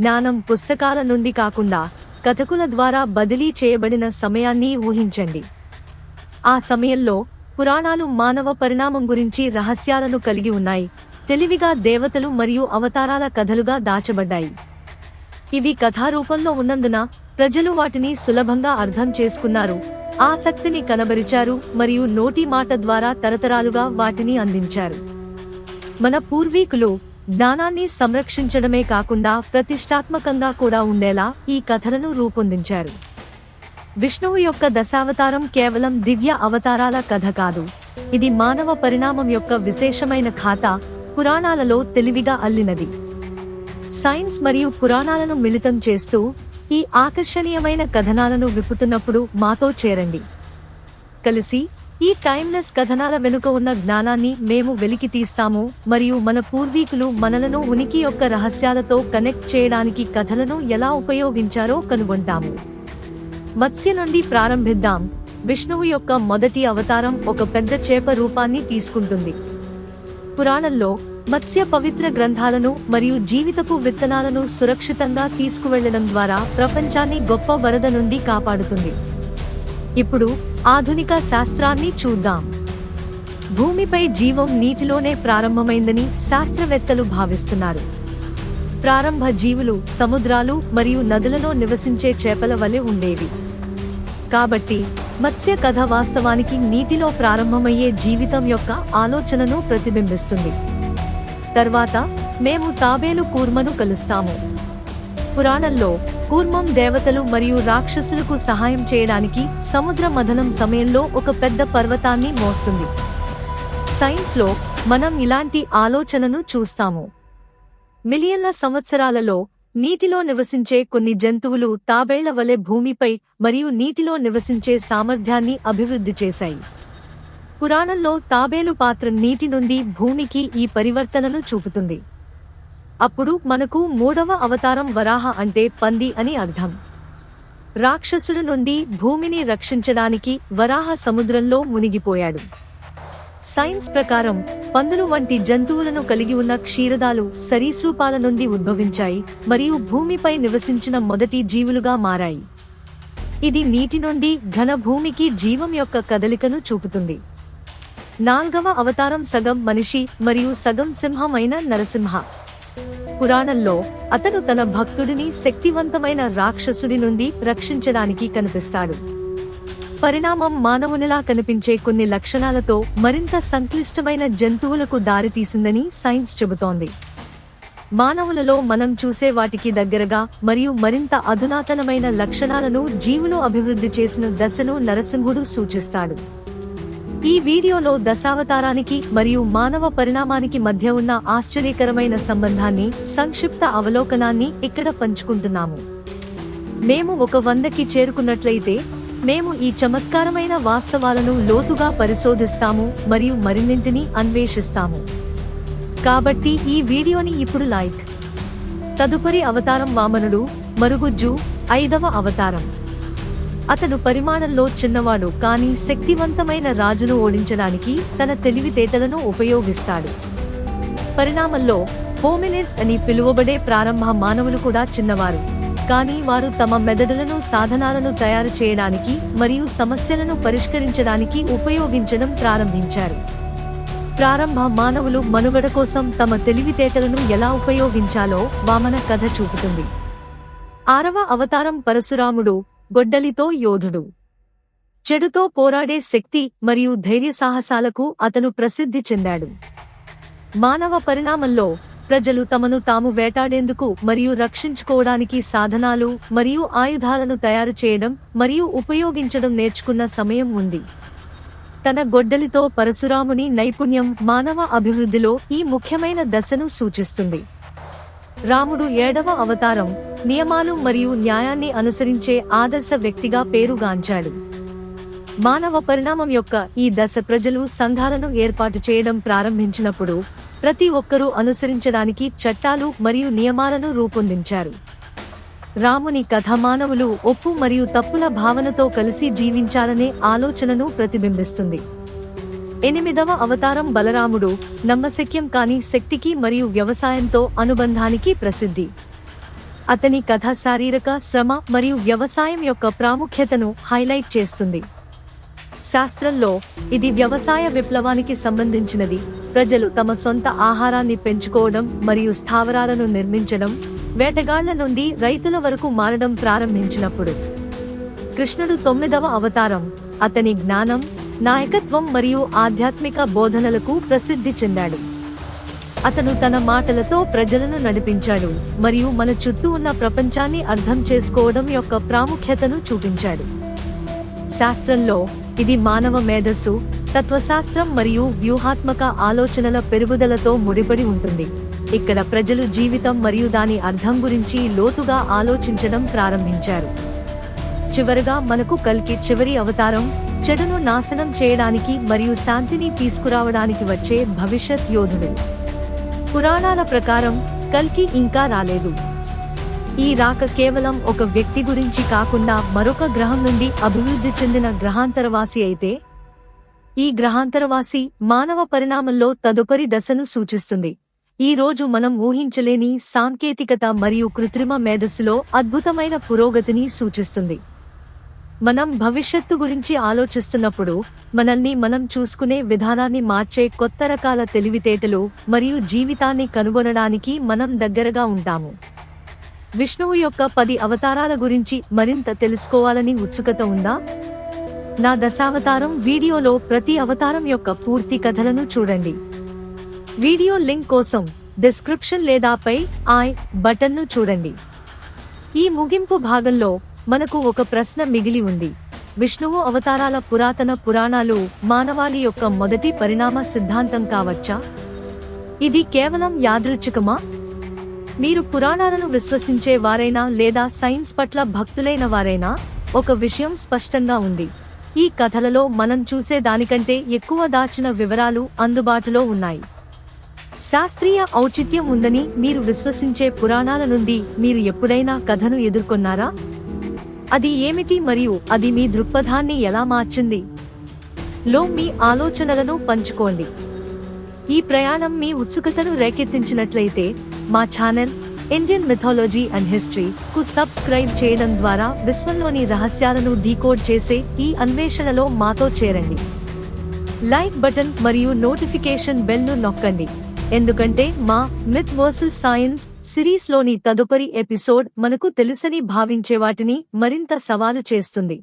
జ్ఞానం పుస్తకాల నుండి కాకుండా కథకుల ద్వారా బదిలీ చేయబడిన సమయాన్ని ఊహించండి. ఆ సమయంలో పురాణాలు మానవ పరిణామం గురించి రహస్యాలను కలిగి ఉన్నాయి, తెలివిగా దేవతలు మరియు అవతారాల కథలుగా దాచబడ్డాయి. ఇవి కథారూపంలో ఉన్నందున ప్రజలు వాటిని సులభంగా అర్థం చేసుకున్నారు, ఆసక్తిని కనబరిచారు మరియు నోటి మాట ద్వారా తరతరాలుగా వాటిని అందించారు. మన పూర్వీకులు జ్ఞానాన్ని సంరక్షించడమే కాకుండా ప్రతిష్టాత్మకంగా కూడా ఉండేలా ఈ కథలను రూపొందించారు. విష్ణువు యొక్క దశావతారం కేవలం దివ్య అవతారాల కథ కాదు, ఇది మానవ పరిణామం యొక్క విశేషమైన ఖాతా, పురాణాలలో తెలివిగా అల్లినది. సైన్స్ మరియు పురాణాలను మిళితం చేస్తూ ఈ ఆకర్షణీయమైన కథనాలను విప్పుతున్నప్పుడు మాతో చేరండి. కలిసి ఈ టైమ్లెస్ కథనాల వెనుక ఉన్న జ్ఞానాన్ని మేము వెలికి తీస్తాము మరియు మన పూర్వీకులు మనలను ఉనికి యొక్క రహస్యాలతో కనెక్ట్ చేయడానికి కథలను ఎలా ఉపయోగించారో కనుగొంటాము. మత్స్య నుండి ప్రారంభిద్దాం. విష్ణువు యొక్క మొదటి అవతారం ఒక పెద్ద చేప రూపాన్ని తీసుకుంటుంది. పురాణంలో మత్స్య పవిత్ర గ్రంథాలను మరియు జీవితపు విత్తనాలను సురక్షితంగా తీసుకువెళ్లడం ద్వారా ప్రపంచాన్ని గొప్ప వరద నుండి కాపాడుతుంది. ఇప్పుడు ఆధునిక శాస్త్రాన్ని చూద్దాం. భూమిపై జీవం నీటిలోనే ప్రారంభమైందని శాస్త్రవేత్తలు భావిస్తున్నారు. ప్రారంభ జీవులు సముద్రాలు మరియు నదులలో నివసించే చేపల వలె ఉండేవి. కాబట్టి మత్స్య కథ వాస్తవానికి నీటిలో ప్రారంభమయ్యే జీవితం యొక్క ఆలోచనను ప్రతిబింబిస్తుంది. తర్వాత మేము తాబేలు కూర్మను కలుస్తాము. పురాణంలో కూర్మం దేవతలు మరియు రాక్షసులకు సహాయం చేయడానికి సముద్ర మథనం సమయంలో ఒక పెద్ద పర్వతాన్ని మోస్తుంది. సైన్స్లో మనం ఇలాంటి ఆలోచనను చూస్తాము. మిలియన్ల సంవత్సరాలలో నీటిలో నివసించే కొన్ని జంతువులు తాబేళ్ల వలె భూమిపై మరియు నీటిలో నివసించే సామర్థ్యాన్ని అభివృద్ధి చేశాయి. పురాణంలో తాబేలు పాత్ర నీటి నుండి భూమికి ఈ పరివర్తనను చూపుతుంది. అప్పుడు మనకు మూడవ అవతారం వరాహ అంటే పంది అని అర్థం. రాక్షసుల నుండి భూమిని రక్షించడానికి వరాహ సముద్రంలో మునిగిపోయాడు. సైన్స్ ప్రకారం పందులు వంటి జంతువులను కలిగి ఉన్న క్షీరదాలు సరీసృపాల నుండి ఉద్భవించాయి మరియు భూమిపై నివసించిన మొదటి జీవులుగా మారాయి. ఇది నీటి నుండి ఘన భూమికి జీవం యొక్క కదలికను చూపుతుంది. నాల్గవ అవతారం సగం మనిషి మరియు సగం సింహం అయిన నరసింహ. పురాణంలో అతను తన భక్తుడిని శక్తివంతమైన రాక్షసుడి నుండి రక్షించడానికి కనిపిస్తాడు. పరిణామం మానవునిలా కనిపించే కొన్ని లక్షణాలతో మరింత సంక్లిష్టమైన జంతువులకు దారితీసిందని సైన్స్ చెబుతోంది. మానవులలో మనం చూసే వాటికి దగ్గరగా మరియు మరింత అధునాతనమైన లక్షణాలను జీవులు అభివృద్ధి చేసిన దశను నరసింహుడు సూచిస్తాడు. ఈ వీడియోలో దశావతారానికి మరియు మానవ పరిణామానికి మధ్య ఉన్న ఆశ్చర్యకరమైన సంబంధాన్ని సంక్షిప్త అవలోకనాన్ని ఇక్కడ పంచుకుంటున్నాము. మేము 100కి చేరుకున్నట్లయితే మేము ఈ చమత్కారమైన వాస్తవాలను లోతుగా పరిశోధిస్తాము మరియు మరిన్నింటిని అన్వేషిస్తాము. కాబట్టి ఈ వీడియోని ఇప్పుడు లైక్. తదుపరి అవతారం వామనుడు, మరుగుజ్జు, 5వ అవతారం. అతను పరిమాణంలో చిన్నవాడు కానీ శక్తివంతమైన రాజును ఓడించడానికి తన తెలివితేటలను ఉపయోగిస్తాడు. పరిణామంలో హోమినిడ్స్ అని పిలువబడే ప్రారంభ మానవులు కూడా చిన్నవారు, కానీ వారు తమ మెదడులను సాధనాలను తయారు చేయడానికి మరియు సమస్యలను పరిష్కరించడానికి ఉపయోగించడం ప్రారంభించారు. ప్రారంభ మానవులు మనుగడ కోసం తమ తెలివితేటలను ఎలా ఉపయోగించాలో వామన కథ చూపుతుంది. 6వ అవతారం పరశురాముడు, గొడ్డలితో యోధుడు. చెడుతో పోరాడే శక్తి మరియు ధైర్య సాహసాలకు అతను ప్రసిద్ధి చెందాడు. మానవ పరిణామంలో ప్రజలు తమను తాము వేటాడేందుకు మరియు రక్షించుకోవడానికి సాధనాలు మరియు ఆయుధాలను తయారు చేయడం మరియు ఉపయోగించడం నేర్చుకున్న సమయం ఉంది. తన గొడ్డలితో పరశురాముని నైపుణ్యం మానవ అభివృద్ధిలో ఈ ముఖ్యమైన దశను సూచిస్తుంది. రాముడు 7వ అవతారం, నియమాలు మరియు న్యాయాన్ని అనుసరించే ఆదర్శ వ్యక్తిగా పేరుగాంచాడు. మానవ పరిణామం యొక్క ఈ దశ ప్రజలు సంఘాలను ఏర్పాటు చేయడం ప్రారంభించినప్పుడు ప్రతి ఒక్కరూ అనుసరించడానికి చట్టాలు మరియు నియమాలను రూపొందించారు. రాముని కథ మానవులు ఒప్పు మరియు తప్పుల భావనతో కలిసి జీవించాలనే ఆలోచనను ప్రతిబింబిస్తుంది. 8వ అవతారం బలరాముడు, నమ్మశక్యం కాని శక్తికి మరియు వ్యవసాయంతో అనుబంధానికి ప్రసిద్ధి. అతని కథ శారీరక శ్రమ మరియు వ్యవసాయం యొక్క ప్రాముఖ్యతను హైలైట్ చేస్తుంది. శాస్త్రంలో ఇది వ్యవసాయ విప్లవానికి సంబంధించినది. ప్రజలు తమ సొంత ఆహారాన్ని పెంచుకోవడం మరియు స్థావరాలను నిర్మించడం, వేటగాళ్ల నుండి రైతుల వరకు మారడం ప్రారంభించినప్పుడు. కృష్ణుడు 9వ అవతారం. అతని జ్ఞానం, నాయకత్వం మరియు ఆధ్యాత్మిక బోధనలకు ప్రసిద్ధి చెందాడు. అతను తన మాటలతో ప్రజలను నడిపించాడు మరియు మన చుట్టూ ఉన్న ప్రపంచాన్ని అర్థం చేసుకోవడం యొక్క ప్రాముఖ్యతను చూపించాడు. శాస్త్రంలో ఇది మానవ మేధస్సు, తత్వశాస్త్రం మరియు వ్యూహాత్మక ఆలోచనల పెరుగుదలతో ముడిపడి ఉంటుంది. ఇక్కడ ప్రజలు జీవితం మరియు దాని అర్థం గురించి లోతుగా ఆలోచించడం ప్రారంభించారు. చివరగా మనకు కల్కి చివరి అవతారం, చెడును నాశనం చేయడానికి మరియు శాంతిని తీసుకురావడానికి వచ్చే భవిష్యత్ యోధుడు. పురాణాల ప్రకారం కల్కి ఇంకా రాలేదు. ఈ రాక కేవలం ఒక వ్యక్తి గురించి కాకుండా మరొక గ్రహం నుండి అభివృద్ధి చెందిన గ్రహాంతరవాసి అయితే, ఈ గ్రహాంతరవాసి మానవ పరిణామంలో తదుపరి దశను సూచిస్తుంది. ఈ రోజు మనం ఊహించలేని సాంకేతికత మరియు కృత్రిమ మేధస్సులో అద్భుతమైన పురోగతిని సూచిస్తుంది. మనం భవిష్యత్తు గురించి ఆలోచిస్తున్నప్పుడు మనల్ని మనం చూసుకునే విధానాన్ని మార్చే కొత్త రకాల తెలివితేటలు మరియు జీవితాన్ని కనుగొనడానికి మనం దగ్గరగా ఉంటాము. విష్ణువు యొక్క 10 అవతారాల గురించి మరింత తెలుసుకోవాలని ఉత్సుకత ఉందా? నా దశావతారం వీడియోలో ప్రతి అవతారం యొక్క పూర్తి కథలను చూడండి. వీడియో లింక్ కోసం డిస్క్రిప్షన్ లేదా పై ఐ బటన్ను చూడండి. ఈ ముగింపు భాగంలో మనకు ఒక ప్రశ్న మిగిలి ఉంది. విష్ణువు అవతారాల పురాతన పురాణాలు మానవాళి యొక్క మొదటి పరిణామ సిద్ధాంతం కావచ్చా? ఇది కేవలం యాదృచ్ఛికమా? మీరు పురాణాలను విశ్వసించే వారైనా లేదా సైన్స్ పట్ల భక్తులైన వారైనా, ఒక విషయం స్పష్టంగా ఉంది. ఈ కథలలో మనం చూసే దానికంటే ఎక్కువ దాచిన వివరాలు అందుబాటులో ఉన్నాయి. శాస్త్రీయ ఔచిత్యం ఉందని మీరు విశ్వసించే పురాణాల నుండి మీరు ఎప్పుడైనా కథను ఎదుర్కొన్నారా? అది ఏమిటి మరియు అది మీ దృక్పథాన్ని ఎలా మార్చింది? లో మీ ఆలోచనలను పంచుకోండి. ఈ ప్రయాణం మీ ఉత్సుకతను రేకెత్తించినట్లయితే మా channel Indian mythology and history కు సబ్స్క్రైబ్ చేయడం ద్వారా విశ్వంలోని రహస్యాలను డీకోడ్ చేసే ఈ అన్వేషణలో మాతో చేరండి. లైక్ బటన్ మరియు నోటిఫికేషన్ బెల్ ను నొక్కండి, ఎందుకంటే మా మిత్ వర్సెస్ సైన్స్ సిరీస్లోని తదుపరి ఎపిసోడ్ మనకు తెలుసని భావించే వాటిని మరింత సవాలు చేస్తుంది.